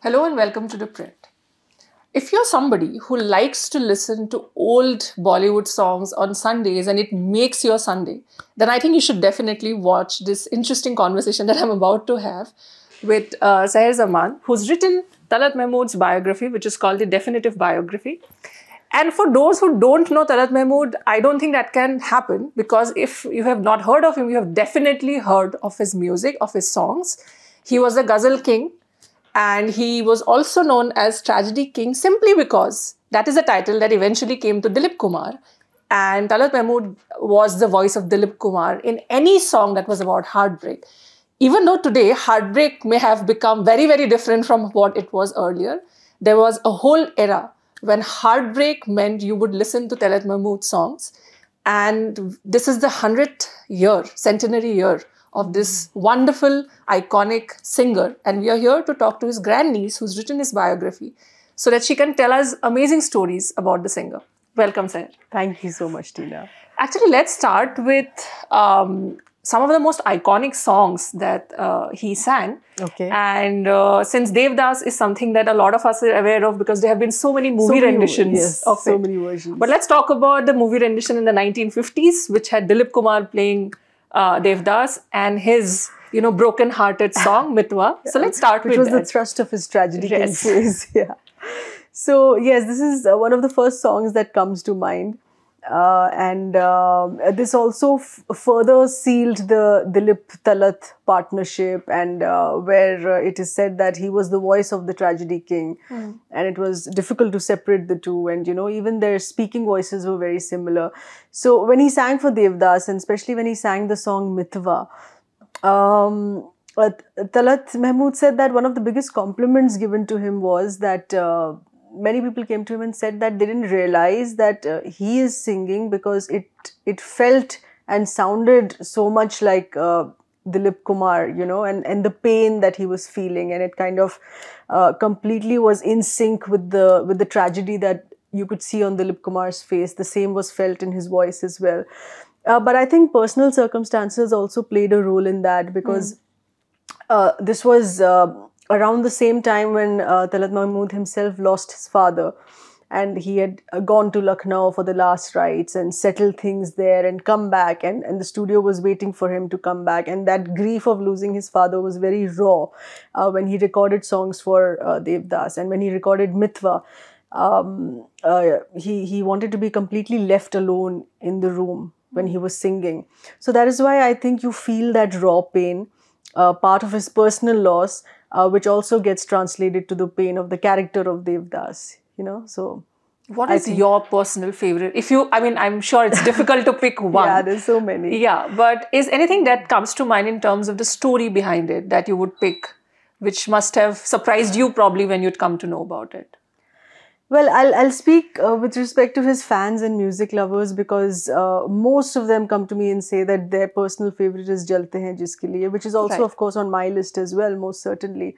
Hello and welcome to The Print. If you're somebody who likes to listen to old Bollywood songs on Sundays and it makes your Sunday, then I think you should definitely watch this interesting conversation that I'm about to have with Seher Zaman, who's written Talat Mahmood's biography, which is called The Definitive Biography. And for those who don't know Talat Mahmood, I don't think that can happen, because if you have not heard of him, you have definitely heard of his music, of his songs. He was a Ghazal king. And he was also known as Tragedy King simply because that is a title that eventually came to Dilip Kumar. And Talat Mahmood was the voice of Dilip Kumar in any song that was about heartbreak. Even though today heartbreak may have become very, very different from what it was earlier, there was a whole era when heartbreak meant you would listen to Talat Mahmood songs. And this is the 100th year, centenary year of this wonderful, iconic singer. And we are here to talk to his grandniece, who's written his biography, so that she can tell us amazing stories about the singer. Welcome, Seher. Thank you so much, Tina. Actually, let's start with some of the most iconic songs that he sang. Okay. And since Devdas is something that a lot of us are aware of because there have been so many movie renditions of so it. many versions. But let's talk about the movie rendition in the 1950s, which had Dilip Kumar playing Devdas and his, broken-hearted song Mitwa. So let's start with that. Which was the thrust of his Tragedy King Yes. phase. Yeah. So yes, this is one of the first songs that comes to mind. This also further sealed the Dilip-Talat partnership, and where it is said that he was the voice of the Tragedy King, and it was difficult to separate the two, and even their speaking voices were very similar. So when he sang for Devdas, and especially when he sang the song Mitwa, Talat Mahmood said that one of the biggest compliments given to him was that many people came to him and said that they didn't realize that he is singing because it felt and sounded so much like Dilip Kumar, and the pain that he was feeling, and it kind of completely was in sync with the tragedy that you could see on Dilip Kumar's face. The same was felt in his voice as well. But I think personal circumstances also played a role in that, because this was around the same time when Talat Mahmood himself lost his father, and he had gone to Lucknow for the last rites and settled things there and come back, and the studio was waiting for him to come back, and that grief of losing his father was very raw when he recorded songs for Devdas. And when he recorded Mitwa, he wanted to be completely left alone in the room when he was singing. So that is why I think you feel that raw pain, part of his personal loss, which also gets translated to the pain of the character of Devdas, so. What is your personal favorite? I'm sure it's difficult to pick one. Yeah, there's so many. Yeah, but is anything that comes to mind in terms of the story behind it that you would pick, which must have surprised you probably when you'd come to know about it? Well, I'll speak with respect to his fans and music lovers, because most of them come to me and say that their personal favorite is Jalte Hain Jiske Liye, which is also, Right. of course, on my list as well, most certainly.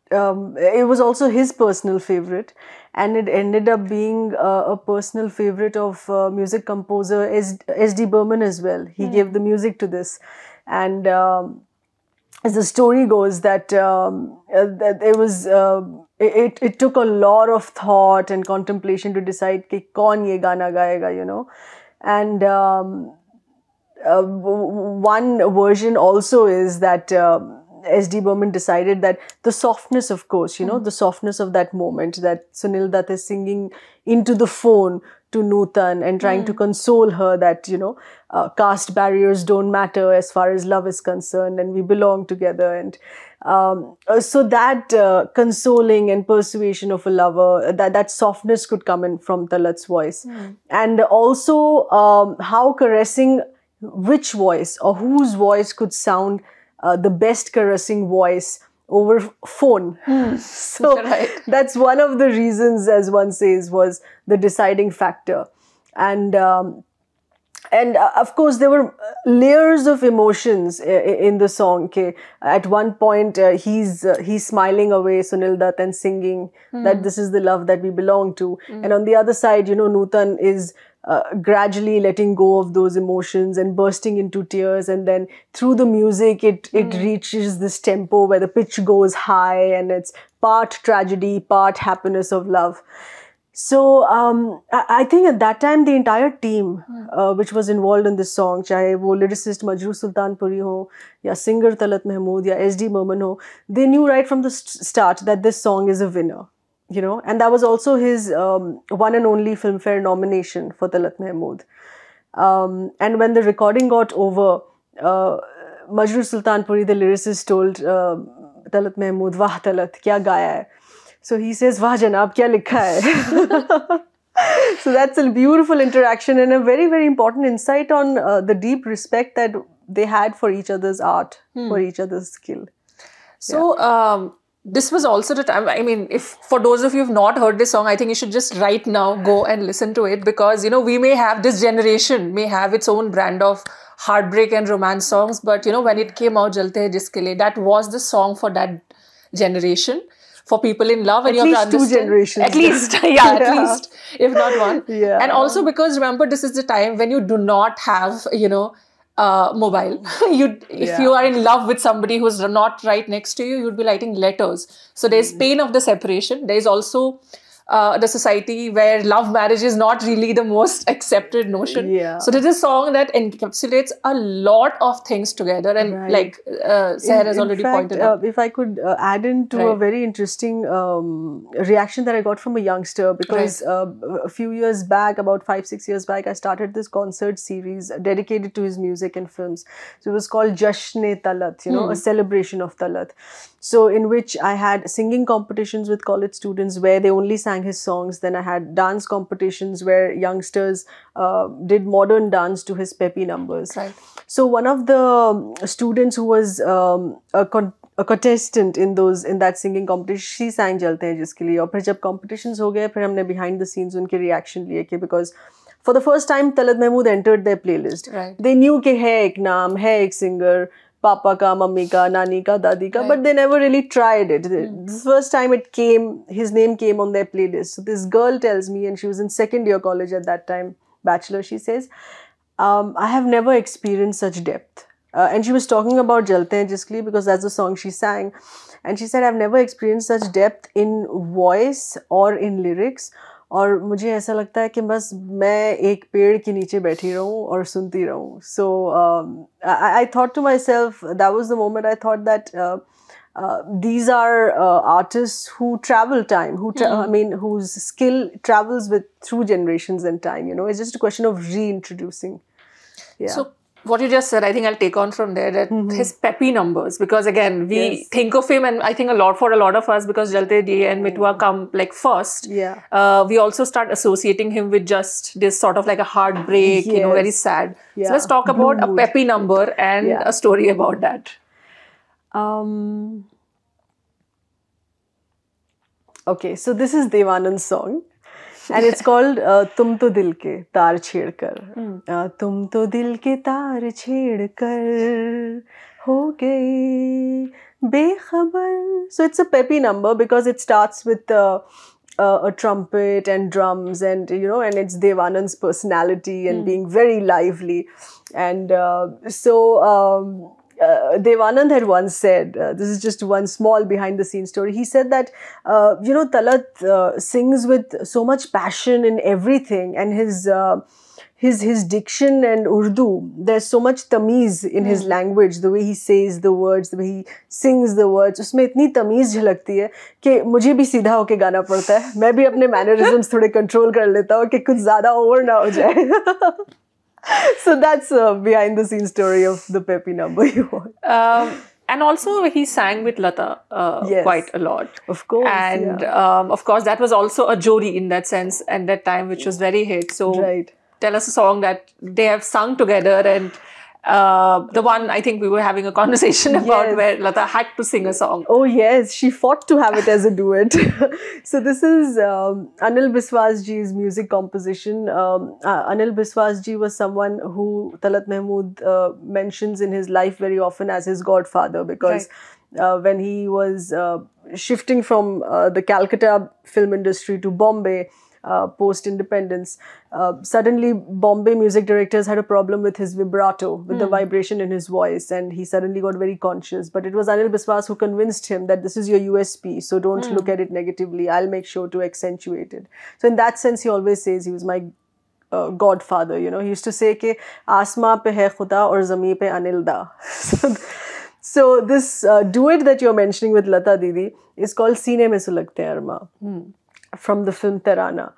It was also his personal favorite, and it ended up being a personal favorite of music composer S.D. Burman as well. He gave the music to this, and as the story goes, that it took a lot of thought and contemplation to decide ki kaun ye gana gayega, and one version also is that S.D. Burman decided that the softness, of course, the softness of that moment, that Sunil Dutt is singing into the phone to Nutan and trying to console her that, caste barriers don't matter as far as love is concerned, and we belong together. And so that consoling and persuasion of a lover, that softness could come in from Talat's voice. And also how caressing, which voice or whose voice could sound the best caressing voice over phone. So Right. that's one of the reasons, as one says, was the deciding factor. And of course, there were layers of emotions in the song. Okay? At one point, he's smiling away, Sunil Dutt, and singing that this is the love that we belong to. And on the other side, Nutan is gradually letting go of those emotions and bursting into tears, and then through the music it reaches this tempo where the pitch goes high and it's part tragedy, part happiness of love. So I think at that time the entire team which was involved in this song, चाहे वो lyricist Majroor Sultanpuri हो या singer Talat Mahmood या SD Burman हो, they knew right from the start that this song is a winner, you know, and that was also his one and only Filmfare nomination for Talat Mahmood. And when the recording got over, Majroor Sultanpuri, the lyricist, told Talat Mahmood, "Wah Talat, kya gaya hai?" So he says, "Wah Janab, kya likha hai?" So that's a beautiful interaction and a very, very important insight on the deep respect that they had for each other's art, for each other's skill. So this was also the time, I mean, if for those of you who have not heard this song, I think you should just right now go and listen to it, because, you know, we may have, this generation may have its own brand of heartbreak and romance songs, but, you know, when it came out, Jalte Hai Jiske Liye, that was the song for that generation. For people in love, and at least two generations. At least, yeah, at least, if not one. Yeah. And also because remember, this is the time when you do not have, you know, mobile. If you are in love with somebody who's not right next to you, you'd be writing letters. So there's pain of the separation. There's also the society where love marriage is not really the most accepted notion. Yeah. So there's a song that encapsulates a lot of things together, and like Seher has already pointed out. If I could add into a very interesting reaction that I got from a youngster, because a few years back, about 5-6 years back, I started this concert series dedicated to his music and films. So it was called Jashn-e-Talat, you know, a celebration of Talat. So in which I had singing competitions with college students where they only sang his songs. Then I had dance competitions where youngsters did modern dance to his peppy numbers. Right. So one of the students who was a contestant in that singing competition, she sang Jalte Hain Jiske Liye. और फिर जब competitions हो गए, फिर हमने behind the scenes उनके reaction लिए कि because for the first time Talat Mahmood entered their playlist. Right. They knew कि है एक नाम, है एक singer, Papa ka, Mummy ka, Nani ka, Dadi ka, but they never really tried it. The first time it came, his name came on their playlist. So this girl tells me, and she was in second year college at that time, bachelor, she says, I have never experienced such depth. And she was talking about Jalte Hain Jiske Liye because that's the song she sang. And she said, I've never experienced such depth in voice or in lyrics. और मुझे ऐसा लगता है कि बस मैं एक पेड़ के नीचे बैठी रहूं और सुनती रहूं. So I thought to myself, that was the moment I thought that these are artists who travel time, I mean, whose skill travels through generations and time. You know, it's just a question of reintroducing. Yeah. So what you just said, I think I'll take on from there, that his peppy numbers, because again, we think of him, and I think for a lot of us, because Jalte Diye and Mitwa come like first, we also start associating him with just this sort of like a heartbreak, you know, very sad. So let's talk about a peppy number and a story about that. Okay, so this is Devanand's song. And it's called Tum To Dil Ke Taar Chhed Kar. Tum to dil ke taar chhed kar ho gaye bekhabar. So it's a peppy number because it starts with a trumpet and drums, and you know, and it's Devanand's personality and being very lively. And Devanand had once said, this is just one small behind the scenes story, he said that, you know, Talat sings with so much passion in everything, and his diction and Urdu, there's so much tamiz in his language, the way he says the words, the way he sings the words, उसमें इतनी तमीज़ झलकती है कि मुझे भी सीधा होके गाना पड़ता है. मैं भी अपने mannerisms थोड़े control कर लेता हूँ कि कुछ ज़्यादा over ना हो जाए. So that's behind the scenes story of the peppy number you want. And also he sang with Lata quite a lot. Of course. And of course that was also a jodi in that sense at that time, which was very hit. So tell us a song that they have sung together, and the one I think we were having a conversation about where Lata had to sing a song. Oh yes, she fought to have it as a duet. So this is Anil Biswas ji's music composition. Anil Biswas ji was someone who Talat Mahmood mentions in his life very often as his godfather, because when he was shifting from the Calcutta film industry to Bombay, post-independence. Suddenly, Bombay music directors had a problem with his vibrato, with the vibration in his voice, and he suddenly got very conscious. But it was Anil Biswas who convinced him that this is your USP, so don't look at it negatively. I'll make sure to accentuate it. So in that sense, he always says he was my godfather. You know, he used to say कि आसमां पे है खुदा और ज़मीन पे अनिल दा. So this duet that you're mentioning with Lata Didi is called Seene Mein Sulagte Hain Armaan, from the film Tarana.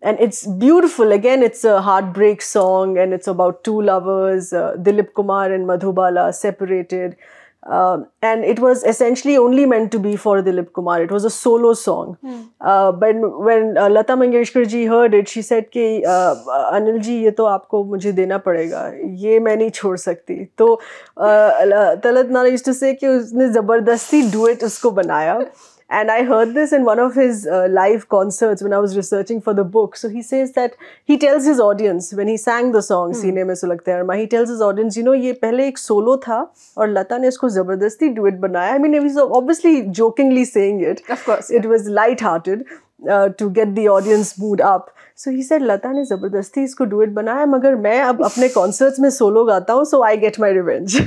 And it's beautiful. Again, it's a heartbreak song, and it's about two lovers, Dilip Kumar and Madhubala, separated. And it was essentially only meant to be for Dilip Kumar. It was a solo song. But when Lata Mangeshkar ji heard it, she said कि अनिल जी ये तो आपको मुझे देना पड़ेगा, ये मैं नहीं छोड़ सकती. तो तलत नारा used to say कि उसने ज़बरदस्ती duet उसको बनाया. And I heard this in one of his live concerts when I was researching for the book. So he says that he tells his audience, when he sang the song Seene Mein Sulagte Hain Armaan, he tells his audience, you know, ये पहले एक solo था और लता ने इसको ज़बरदस्ती duet बनाया. I mean, he was obviously jokingly saying it. Of course. It was light-hearted to get the audience mood up. So he said, लता ने ज़बरदस्ती इसको duet बनाया, मगर मैं अब अपने concerts में solo गाता हूँ, so I get my revenge.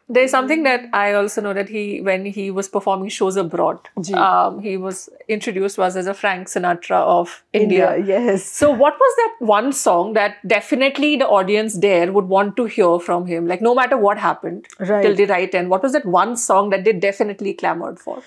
There's something that I also know, that when he was performing shows abroad, he was introduced as a Frank Sinatra of India. Yes. So what was that one song that definitely the audience there would want to hear from him? Like, no matter what happened till the right end, what was that one song that they definitely clamored for?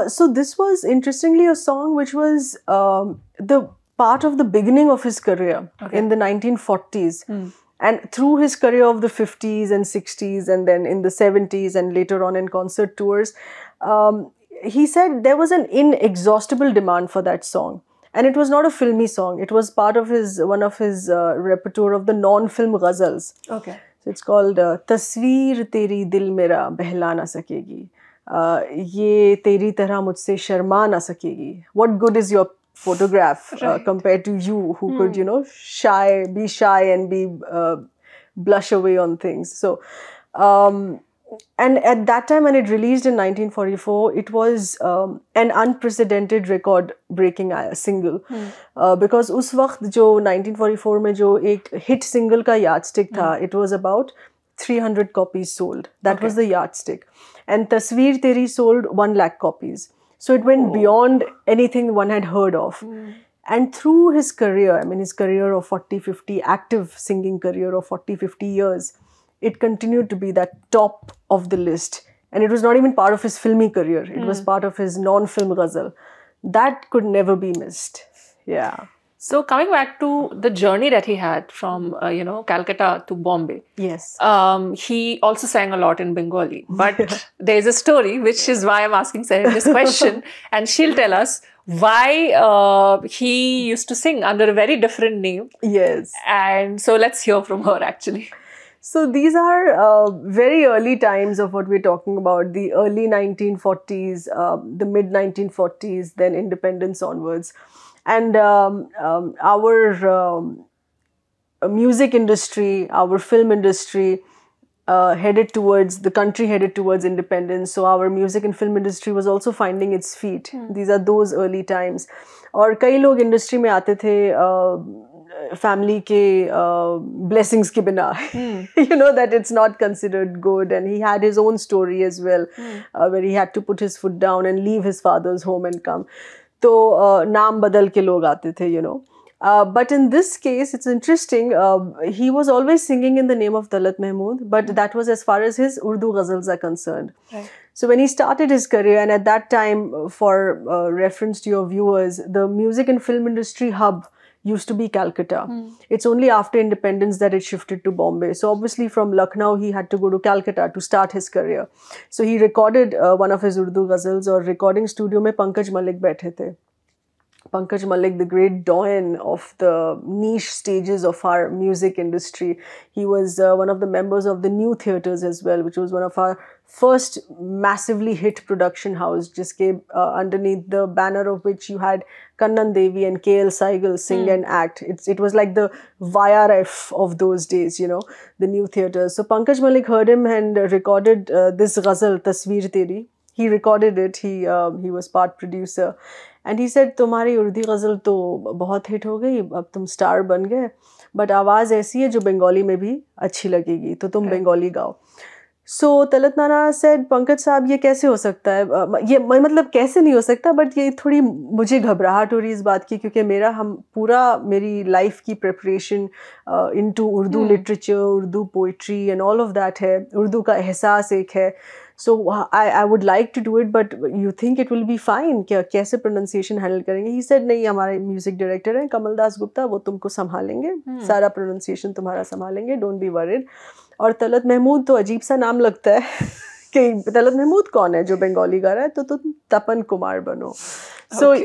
So this was, interestingly, a song which was the part of the beginning of his career in the 1940s. And through his career of the 50s and 60s, and then in the 70s and later on in concert tours, he said there was an inexhaustible demand for that song. And it was not a filmy song. It was part of one of his repertoire of the non-film ghazals. Okay. So it's called Tasveer Teri Dil Mera Behla Na Sakegi. Ye Teri Tarah Mujhse Sharma Na Sakegi. What good is your photograph compared to you, who could, you know, be shy and be blush away on things. So and at that time, when it released in 1944, it was an unprecedented record breaking single, because उस वक्त जो 1944 में जो एक hit single का yardstick था, it was about 300 copies sold. That was the yardstick. And Tasveer Teri sold 1 lakh copies. So it went beyond anything one had heard of. And through his career, I mean his career of 40-50, active singing career of 40-50 years, it continued to be that top of the list. And it was not even part of his filmy career. It was part of his non-film ghazal. That could never be missed. Yeah. So coming back to the journey that he had from, Calcutta to Bombay. Yes. He also sang a lot in Bengali. But there's a story, which is why I'm asking Sarah this question. And she'll tell us why he used to sing under a very different name. Yes. And so let's hear from her, actually. So these are very early times of what we're talking about, the early 1940s, the mid 1940s, then independence onwards. And our music industry, our film industry headed towards, the country headed towards independence. So our music and film industry was also finding its feet. These are those early times. और कई लोग industry में आते थे family के blessings के बिना. You know that it's not considered good, and he had his own story as well, where he had to put his foot down and leave his father's home and come. तो नाम बदल के लोग आते थे, you know. But in this case, it's interesting, he was always singing in the name of Talat Mahmood, but that was as far as his Urdu ghazals are concerned. Right. So when he started his career, and at that time, for reference to your viewers, the music and film industry hub used to be Calcutta. It's only after independence that it shifted to Bombay. So obviously from Lucknow, he had to go to Calcutta to start his career. So he recorded one of his Urdu ghazals, और recording studio में पंकज मलिक बैठे थे. Pankaj Malik, the great doyen of the niche stages of our music industry. He was one of the members of the New Theatres as well, which was one of our first massively hit production house, just underneath the banner of which you had Kannan Devi and K.L. Saigal sing and act. It was like the YRF of those days, you know, the New Theatres. So Pankaj Malik heard him and recorded this ghazal, Tasveer Teri. He recorded it. He was part producer. And he said, तुम्हारी उर्दू गज़ल तो बहुत hit हो गई, अब तुम star बन गए, but आवाज़ ऐसी है जो बंगाली में भी अच्छी लगेगी, तो तुम बंगाली गाओ. So तलत नाना said, पंकज साहब ये कैसे हो सकता है, ये मतलब कैसे नहीं हो सकता, बट ये थोड़ी मुझे घबराहट हो रही है इस बात की, क्योंकि मेरी लाइफ की preparation into Urdu literature, Urdu poetry and all of that है, उर्दू का एहसास एक है. So I would like to do it, but you think it will be fine, क्या कैसे प्रोनाउंसिएशन हैंडल करेंगे? ही सेड नहीं, हमारे म्यूजिक डायरेक्टर हैं कमल दास गुप्ता, वो तुमको संभालेंगे, सारा प्रोनाउंसिएशन तुम्हारा संभालेंगे, डोंट बी वरिड. और तलत महमूद तो अजीब सा नाम लगता है कि तलत महमूद कौन है जो बंगाली गा रहा है, तो तुम तपन कुमार बनो. So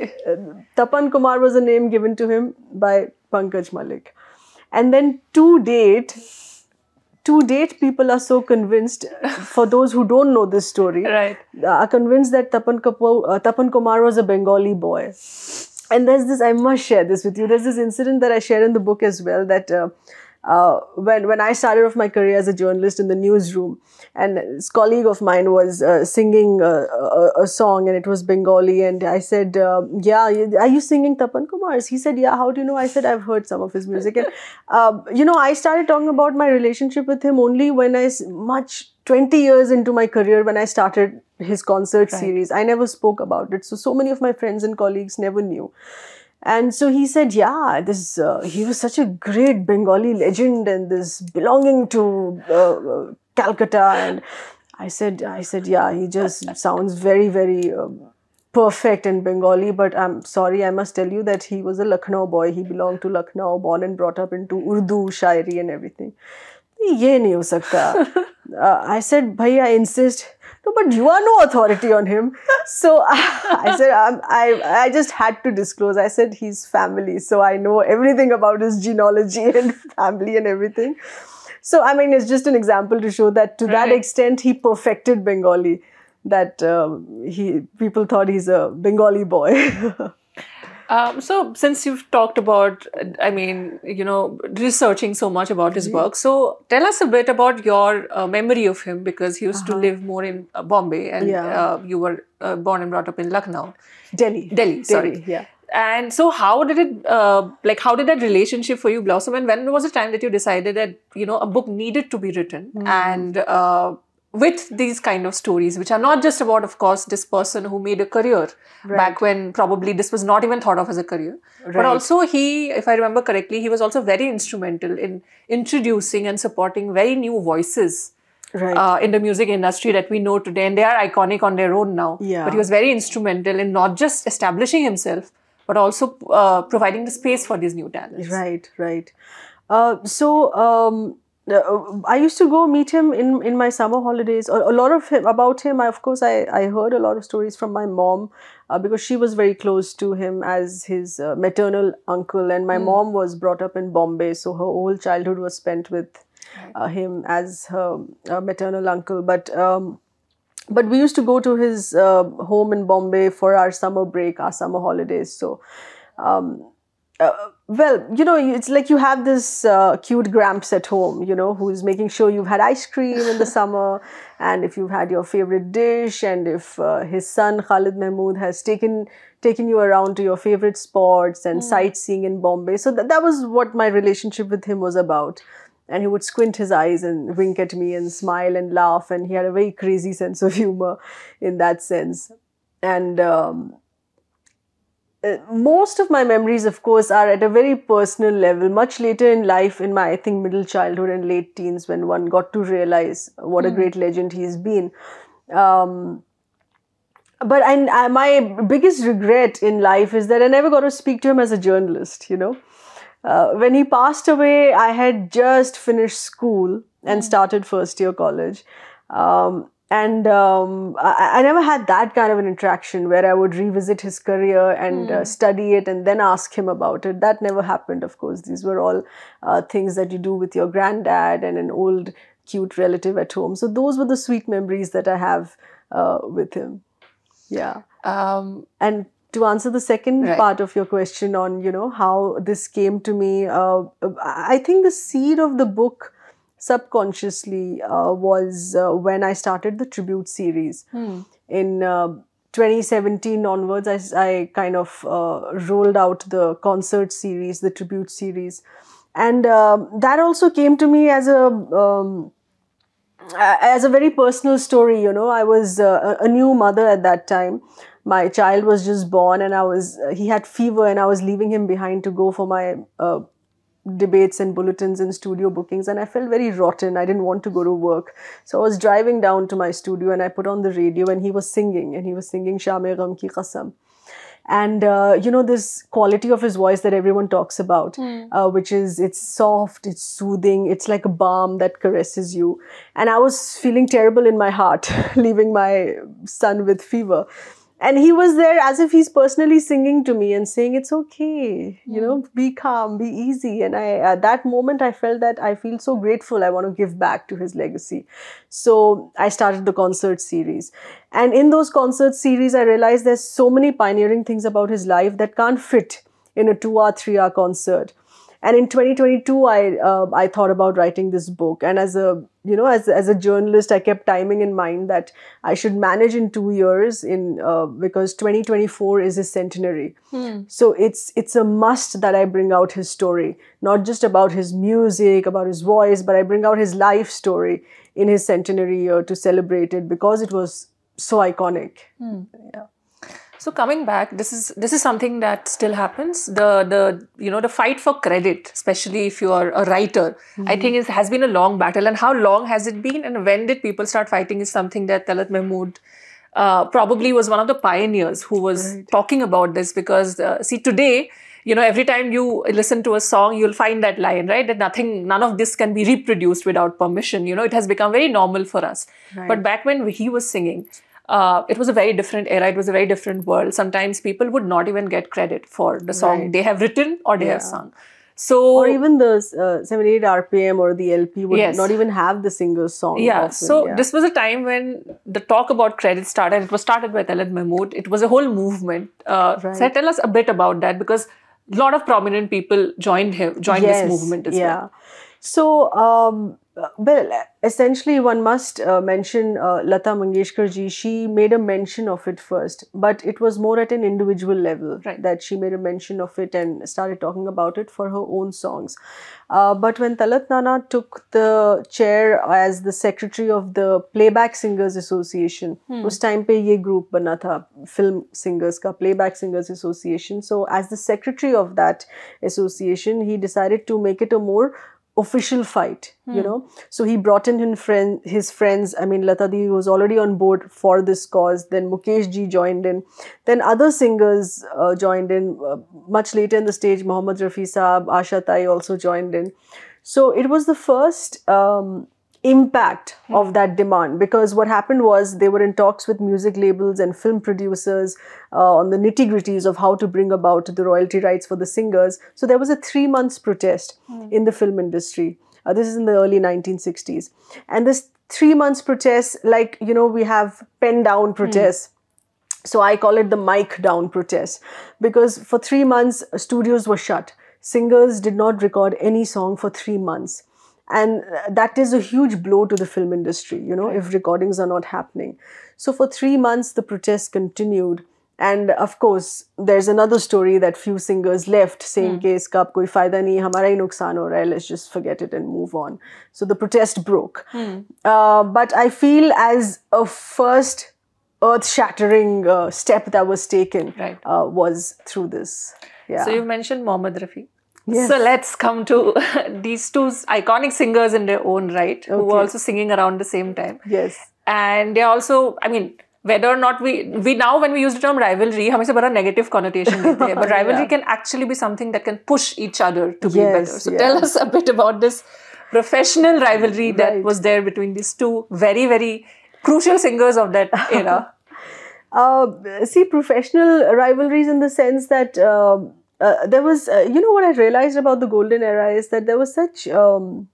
Tapan Kumar was a name given to him by Pankaj Malik. And then to date people are so convinced, for those who don't know this story, right, are convinced that Tapan Kumar was a Bengali boy. And there's this, I must share this with you, there's this incident that I share in the book as well, that when I started off my career as a journalist in the newsroom, and this colleague of mine was singing a song, and it was Bengali, and I said, yeah, are you singing Tapan Kumar's? He said, yeah, how do you know? I said, I've heard some of his music. And I started talking about my relationship with him only when 20 years into my career, when I started his concert series. I never spoke about it, so many of my friends and colleagues never knew. And so he said, yeah, he was such a great Bengali legend, and this belonging to Calcutta. And I said, yeah, he just sounds very, very perfect in Bengali, but I'm sorry, I must tell you that he was a Lucknow boy. He belonged to Lucknow, born and brought up into Urdu, Shairi and everything. Ye nahi ho sakta. I said, bhai, I insist. No, but you are no authority on him. So I said, I just had to disclose. I said, he's family, so I know everything about his genealogy and family and everything. So, I mean, it's just an example to show that to that extent, he perfected Bengali, that people thought he's a Bengali boy. So since you've talked about, I mean, researching so much about his work, so tell us a bit about your memory of him, because he used to live more in Bombay, and you were born and brought up in Lucknow. Delhi, sorry. Yeah. And so how did it, how did that relationship for you blossom, and when was the time that you decided that, a book needed to be written, and with these kind of stories, which are not just about, of course, this person who made a career back when probably this was not even thought of as a career, but also he, if I remember correctly, he was also very instrumental in introducing and supporting very new voices in the music industry that we know today, and they are iconic on their own now. But he was very instrumental in not just establishing himself, but also providing the space for these new talents. Right. I used to go meet him in my summer holidays. A lot of about him, of course, I heard a lot of stories from my mom, because she was very close to him as his maternal uncle, and my mom was brought up in Bombay, so her whole childhood was spent with him as her maternal uncle. But we used to go to his home in Bombay for our summer break, our summer holidays. So well, it's like you have this cute gramps at home, who's making sure you've had ice cream in the summer, and if you've had your favorite dish, and if his son Khalid Mahmood has taken you around to your favorite spots and sightseeing in Bombay. So that was what my relationship with him was about. And he would squint his eyes and wink at me and smile and laugh, and he had a very crazy sense of humor in that sense. And most of my memories, of course, are at a very personal level, much later in life, in my, I think, middle childhood and late teens, when one got to realize what a great legend he's been. But my biggest regret in life is that I never got to speak to him as a journalist, When he passed away, I had just finished school and started first year college. And I never had that kind of an interaction where I would revisit his career and study it and then ask him about it. That never happened, of course. These were all things that you do with your granddad and an old, cute relative at home. So those were the sweet memories that I have with him. Yeah. And to answer the second part of your question on, how this came to me, I think the seed of the book subconsciously was when I started the tribute series in 2017 onwards, I kind of rolled out the concert series, the tribute series. And that also came to me as a very personal story. You know, I was a new mother at that time. My child was just born, and he had fever, and I was leaving him behind to go for my debates and bulletins and studio bookings, and I felt very rotten. I didn't want to go to work. So I was driving down to my studio, and I put on the radio, and he was singing Sham-e Gham Ki Qasam. And, you know, this quality of his voice that everyone talks about, which is, it's soft, it's soothing, it's like a balm that caresses you. And I was feeling terrible in my heart, leaving my son with fever. And he was there as if he's personally singing to me and saying, it's okay, you know, be calm, be easy. And at that moment, I felt that I feel so grateful. I want to give back to his legacy. So I started the concert series. And in those concert series, I realized there's so many pioneering things about his life that can't fit in a 2-hour, 3-hour concert. And in 2022, I thought about writing this book. And as a journalist, I kept timing in mind that I should manage in 2 years because 2024 is his centenary. So it's a must that I bring out his story, not just about his music, about his voice, but I bring out his life story in his centenary year to celebrate it because it was so iconic. Yeah. So coming back, this is something that still happens. The fight for credit, especially if you are a writer, I think has been a long battle. And how long has it been? And when did people start fighting? Is something that Talat Mahmood probably was one of the pioneers who was talking about this. Because see, today, you know, every time you listen to a song, you'll find that line, right? That none of this can be reproduced without permission. You know, it has become very normal for us. Right. But back when he was singing, it was a very different era. It was a very different world. Sometimes people would not even get credit for the song they have written or they have sung. So, or even the 78 RPM or the LP would not even have the singer's song. Yeah. Often. So this was a time when the talk about credit started. It was started by Talat Mahmood. It was a whole movement. So tell us a bit about that, because a lot of prominent people joined this movement as well. So, well, essentially one must mention Lata Mangeshkar ji. She made a mention of it first, but it was more at an individual level that she made a mention of it and started talking about it for her own songs. But when Talat Nana took the chair as the secretary of the Playback Singers Association, उस time पे ये group बना था film singers का Playback Singers Association. So as the secretary of that association, he decided to make it a more official fight, you know. So he brought in his friends. I mean, Lata Di was already on board for this cause. Then Mukesh ji joined in. Then other singers joined in. Much later in the stage, Mohammad Rafi Saab, Asha Tai also joined in. So it was the first impact of that demand, because what happened was they were in talks with music labels and film producers on the nitty-gritties of how to bring about the royalty rights for the singers. So there was a 3-month protest in the film industry. This is in the early 1960s. And this 3 months protest, like, you know, we have pen down protests. So I call it the mic down protest, because for 3 months, studios were shut. Singers did not record any song for 3 months. And that is a huge blow to the film industry, you know, if recordings are not happening. So for 3 months, the protests continued. And of course, there's another story that few singers left saying, कि इसका अब कोई फायदा नहीं, हमारा ही नुकसान हो रहा है, let's just forget it and move on. So the protest broke. But I feel as a first earth-shattering step that was taken was through this. Yeah. So you mentioned Mohammad Rafi. Yes. So let's come to these two iconic singers in their own right, who were also singing around the same time. Yes. And they also, I mean, whether or not we now, when we use the term rivalry, हमें से बड़ा negative connotation देते हैं. But rivalry can actually be something that can push each other to be better. So tell us a bit about this professional rivalry that was there between these two very, very crucial singers of that era. See, professional rivalries in the sense that there was, you know, what I realized about the golden era is that there was such, and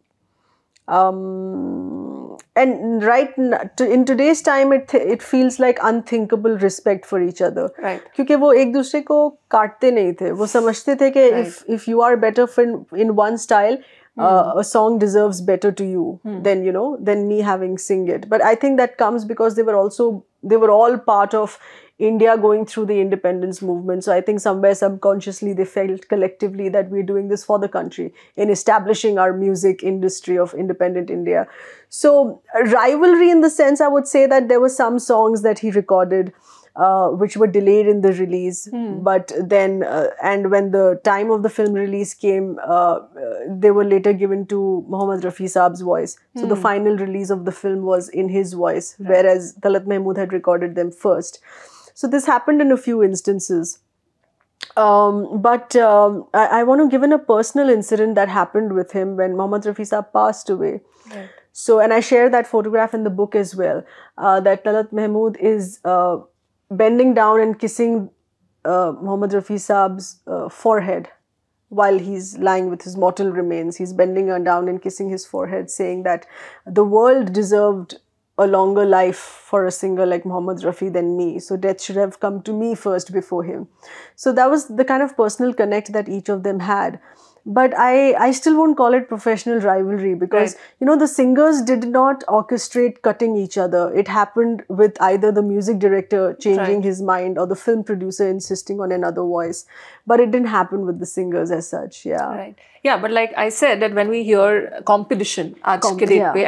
in today's time, it feels like unthinkable respect for each other. Right. क्योंकि वो एक दूसरे को काटते नहीं थे. वो समझते थे कि if you are better in one style, a song deserves better to you than, than me having sing it. But I think that comes because they were all part of India going through the independence movement. So I think somewhere subconsciously they felt collectively that we're doing this for the country in establishing our music industry of independent India. So rivalry in the sense, I would say that there were some songs that he recorded which were delayed in the release. But then, and when the time of the film release came, they were later given to Mohammad Rafi Saab's voice. So the final release of the film was in his voice, whereas Talat Mahmood had recorded them first. So this happened in a few instances. But I want to give in a personal incident that happened with him when Mohammad Rafi Saab passed away. Right. So, and I share that photograph in the book as well, that Talat Mahmood is bending down and kissing Mohammad Rafi Saab's forehead while he's lying with his mortal remains. He's bending down and kissing his forehead, saying that the world deserved a longer life for a singer like Mohammad Rafi than me. So death should have come to me first before him. So that was the kind of personal connect that each of them had. But I still won't call it professional rivalry because, the singers did not orchestrate cutting each other. It happened with either the music director changing his mind or the film producer insisting on another voice. But it didn't happen with the singers as such, Right. Yeah, but like I said, that when we hear competition, I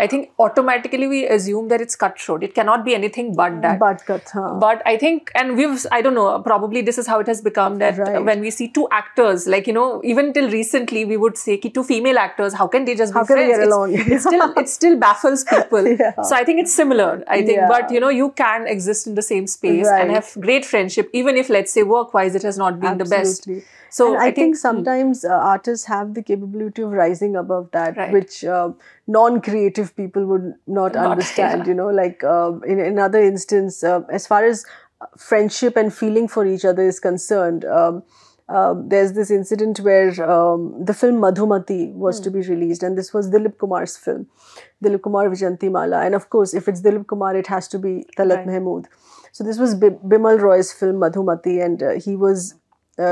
think automatically we assume that it's cut short. It cannot be anything but that. But I think, and I don't know, probably this is how it has become that when we see two actors, like, even till recently, we would say, two female actors, how can they just be friends? Can they get along? It still baffles people. So I think it's similar, but you can exist in the same space and have great friendship, even if, let's say, work-wise, it has not been the best. So and I think sometimes artists have the capability of rising above that, which non-creative people would not understand, like in another instance, as far as friendship and feeling for each other is concerned, there's this incident where the film Madhumati was to be released, and this was Dilip Kumar's film, Dilip Kumar Vijayanti Mala, and of course if it's Dilip Kumar it has to be Talat Mahmood. So this was Bimal Roy's film Madhumati, and he was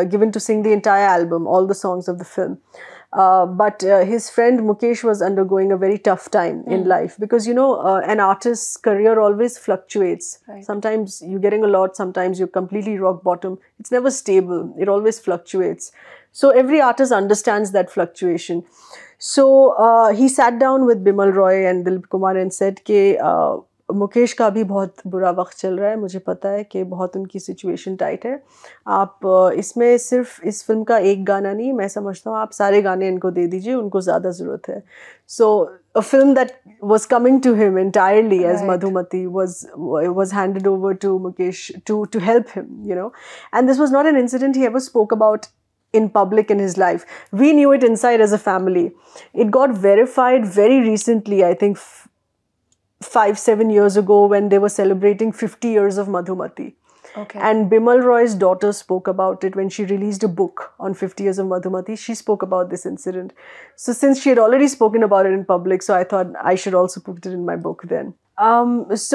given to sing the entire album, all the songs of the film. But his friend Mukesh was undergoing a very tough time in life because, an artist's career always fluctuates. Sometimes you're getting a lot, sometimes you're completely rock bottom. It's never stable. It always fluctuates. So every artist understands that fluctuation. So he sat down with Bimal Roy and Dilip Kumar and said कि मुकेश का भी बहुत बुरा वक्त चल रहा है, मुझे पता है कि बहुत उनकी सिचुएशन टाइट है, आप इसमें सिर्फ इस फिल्म का एक गाना नहीं, मैं समझता हूँ आप सारे गाने इनको दे दीजिए, उनको ज़्यादा ज़रूरत है. So a film that was coming to him entirely as Madhumati was handed over to Mukesh to help him, and this was not an incident he ever spoke about in public in his life. We knew it inside as a family. It got verified very recently, I think 5-7 years ago when they were celebrating 50 years of Madhumati. And Bimal Roy's daughter spoke about it when she released a book on 50 years of Madhumati. She spoke about this incident. So since she had already spoken about it in public, so I thought I should also put it in my book then. This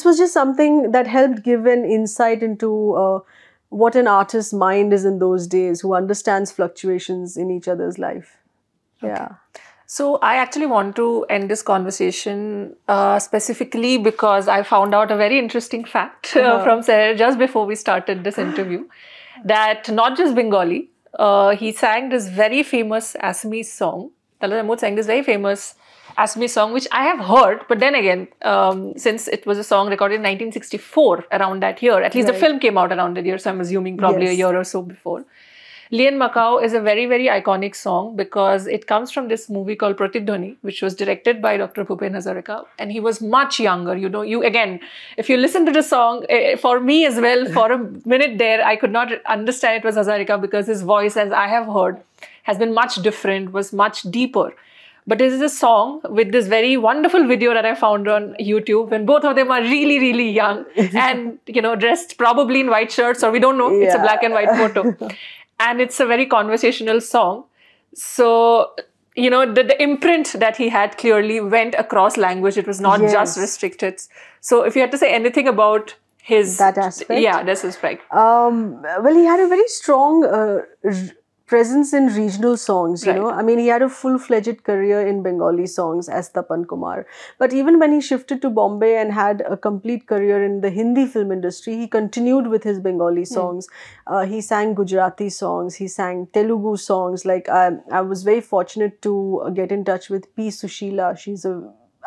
was just something that helped give an insight into what an artist's mind is in those days, who understands fluctuations in each other's life. So I actually want to end this conversation specifically because I found out a very interesting fact from Seher just before we started this interview, that not just Bengali, he sang this very famous Assamese song. Talat Mahmood sang this very famous Assamese song, which I have heard, but then again, since it was a song recorded in 1964, around that year, at least the film came out around that year, so I'm assuming probably a year or so before. Lian Macau is a very, very iconic song because it comes from this movie called Pratidhwani, which was directed by Dr. Bhupen Hazarika, and he was much younger. Again, if you listen to the song, for me as well, for a minute there, I could not understand it was Hazarika because his voice, as I have heard, has been much different, was much deeper. But this is a song with this very wonderful video that I found on YouTube when both of them are really, really young and, dressed probably in white shirts, or we don't know, it's a black and white photo. And it's a very conversational song. So, the imprint that he had clearly went across language. It was not just restricted. So, if you had to say anything about that aspect? Yeah, this aspect. Well, he had a very strong presence in regional songs, you Right. know. I mean, he had a full-fledged career in Bengali songs as Tapan Kumar. But even when he shifted to Bombay and had a complete career in the Hindi film industry, he continued with his Bengali songs. He sang Gujarati songs, he sang Telugu songs. Like, I was very fortunate to get in touch with P. Sushila. She's a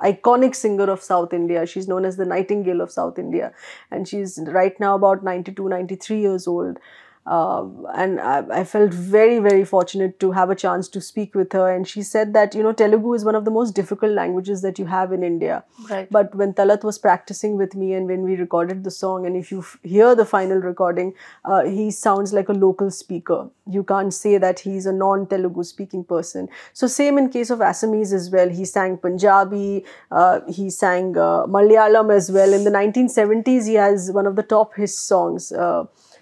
iconic singer of South India. She's known as the Nightingale of South India. And she's right now about 92, 93 years old. And I felt very, very fortunate to have a chance to speak with her. And she said that, you know, Telugu is one of the most difficult languages that you have in India. Right. But when Talat was practicing with me and when we recorded the song, and if you hear the final recording, he sounds like a local speaker. You can't say that he's a non-Telugu speaking person. So same in case of Assamese as well. He sang Punjabi, he sang Malayalam as well. In the 1970s, he has one of the top hit songs,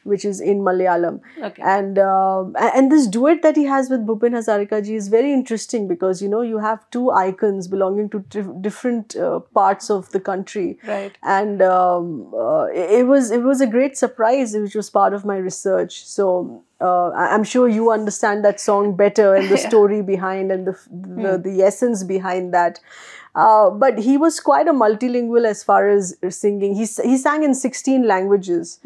which is in Malayalam. Okay. And this duet that he has with Bhupen Hazarika ji is very interesting because, you know, you have two icons belonging to different parts of the country. Right. And it was a great surprise, which was part of my research. So I'm sure you understand that song better and the story behind and the essence behind that. But he was quite a multilingual as far as singing. He sang in 16 languages.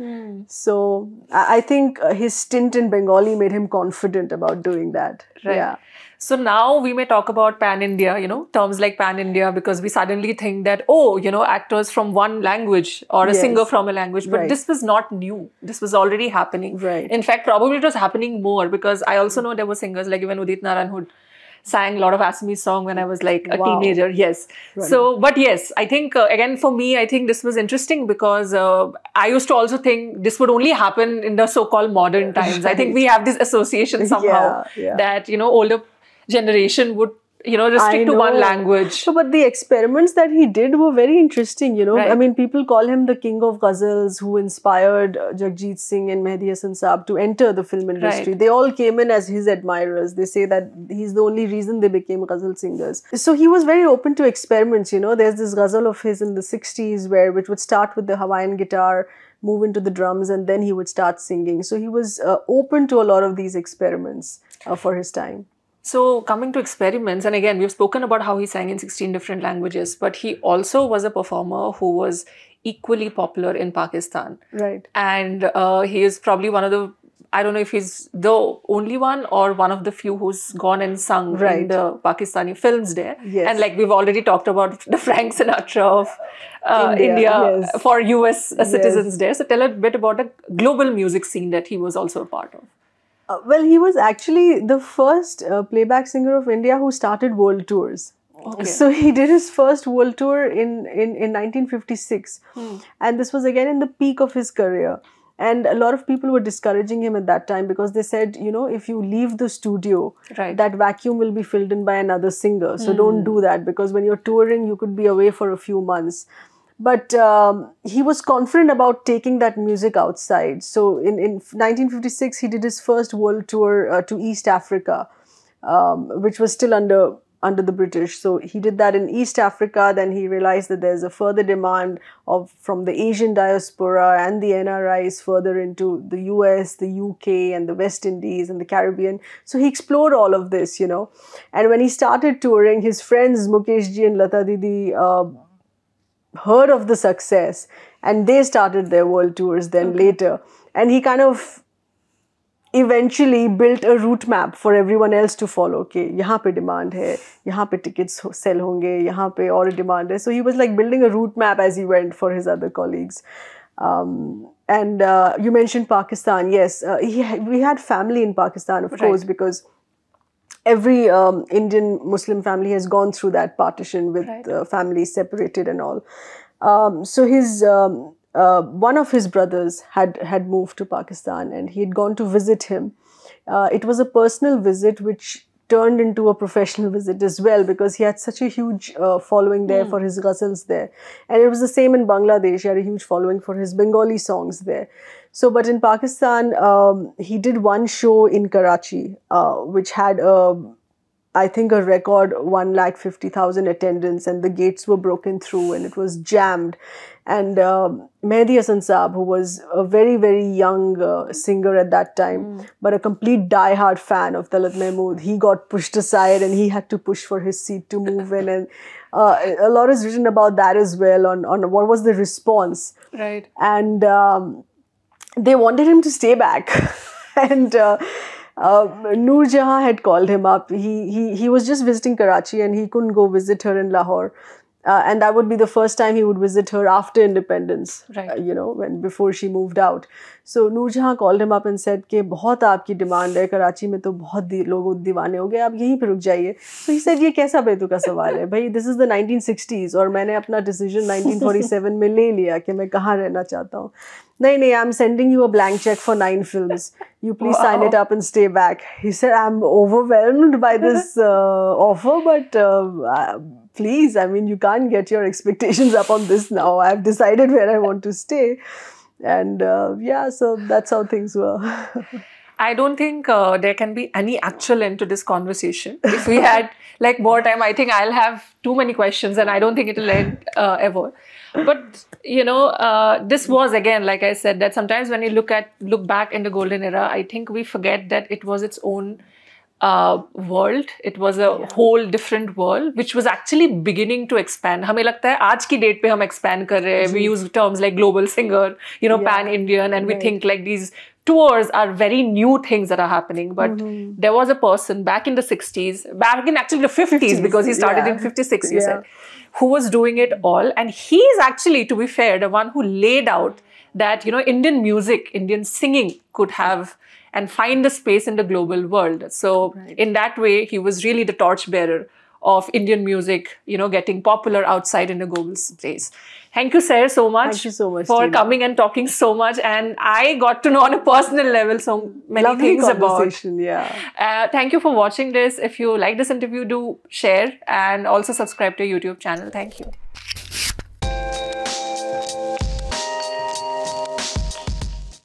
So I think his stint in Bengali made him confident about doing that. Right. Yeah. So now we may talk about pan-India, you know, terms like pan-India, because we suddenly think that, oh, you know, actors from one language or a singer from a language. But this was not new. This was already happening. Right. In fact, probably it was happening more because I also know there were singers like even Udit Narayan who sang a lot of Assamese song when I was like a teenager. Yes. Right. So, but yes, I think again for me, I think this was interesting because I used to also think this would only happen in the so-called modern times. I think we have this association somehow that, you know, older generation would, you know, restrict to one language. So, but the experiments that he did were very interesting, you know. Right. I mean, people call him the king of ghazals, who inspired Jagjit Singh and Mehdi Hasan Saab to enter the film industry. Right. They all came in as his admirers. They say that he's the only reason they became ghazal singers. So he was very open to experiments, you know. There's this ghazal of his in the 60s which would start with the Hawaiian guitar, move into the drums, and then he would start singing. So he was open to a lot of these experiments for his time. So coming to experiments, and again, we've spoken about how he sang in 16 different languages, but he also was a performer who was equally popular in Pakistan. Right. And he is probably one of the, I don't know if he's the only one or one of the few who's gone and sung in the Pakistani films there. Yes. And like we've already talked about the Frank Sinatra of India for US citizens there. So tell a bit about the global music scene that he was also a part of. Well, he was actually the first playback singer of India who started world tours. Okay. So he did his first world tour in 1956. And this was again in the peak of his career. And a lot of people were discouraging him at that time because they said, you know, if you leave the studio, that vacuum will be filled in by another singer. So don't do that, because when you're touring, you could be away for a few months. But he was confident about taking that music outside. So in 1956, he did his first world tour to East Africa, which was still under the British. So he did that in East Africa. Then he realized that there's a further demand from the Asian diaspora and the NRIs further into the US, the UK, and the West Indies and the Caribbean. So he explored all of this, you know. And when he started touring, his friends Mukesh ji and Lata Didi heard of the success, and they started their world tours then later. And he kind of eventually built a route map for everyone else to follow. Okay, यहाँ पे demand है, यहाँ पे tickets sell होंगे, यहाँ पे और demand है. So he was like building a route map as he went for his other colleagues. And you mentioned Pakistan. Yes, we had family in Pakistan, of course, because every Indian Muslim family has gone through that partition with families separated and all. So his one of his brothers had moved to Pakistan, and he had gone to visit him. It was a personal visit which turned into a professional visit as well, because he had such a huge following there for his ghazals there. And it was the same in Bangladesh. He had a huge following for his Bengali songs there. So, but in Pakistan, he did one show in Karachi, which had a I think a record 150,000 attendance, and the gates were broken through and it was jammed. And Mehdi Hasan Saab, who was a very, very young singer at that time, but a complete die-hard fan of Talat Mahmood, he got pushed aside and he had to push for his seat to move in. And a lot is written about that as well, on what was the response. Right. And they wanted him to stay back. And Noor Jahan had called him up. He was just visiting Karachi and he couldn't go visit her in Lahore. And that would be the first time he would visit her after independence, right. Before she moved out. So Noor Jahan called him up and said कि बहुत आपकी demand है, कराची में तो बहुत लोग दीवाने हो गए, आप यहीं पे रुक जाइए. So he said ये कैसा बेतु का सवाल है भाई, this is the 1960s और मैंने अपना decision 1947 में ले लिया कि मैं कहाँ रहना चाहता हूँ. नहीं, I'm sending you a blank check for 9 films. You please sign it up and stay back. He said, I'm overwhelmed by this offer, but please, I mean, you can't get your expectations up on this now. I've decided where I want to stay. And so that's how things were. I don't think there can be any actual end to this conversation. If we had more time, I think I'll have too many questions and I don't think it'll end ever. But, this was, again, like I said, that sometimes when you look back in the golden era, I think we forget that it was its own world. It was a whole different world, which was actually beginning to expand. हमें लगता है आज की date पे हम expand कर रहे हैं. We use terms like global singer, pan-Indian, and we think like these tours are very new things that are happening. But there was a person back in the 60s, back in actually the 50s, because he started in 56, you said, who was doing it all. And he is actually, to be fair, the one who laid out that, Indian music, Indian singing could have and find the space in the global world. So in that way, he was really the torchbearer of Indian music, getting popular outside in the global space. Thank you, Sair, so much. Thank you so much for coming and talking so much. And I got to know on a personal level so many things about. Thank you for watching this. If you like this interview, do share and also subscribe to our YouTube channel. Thank you.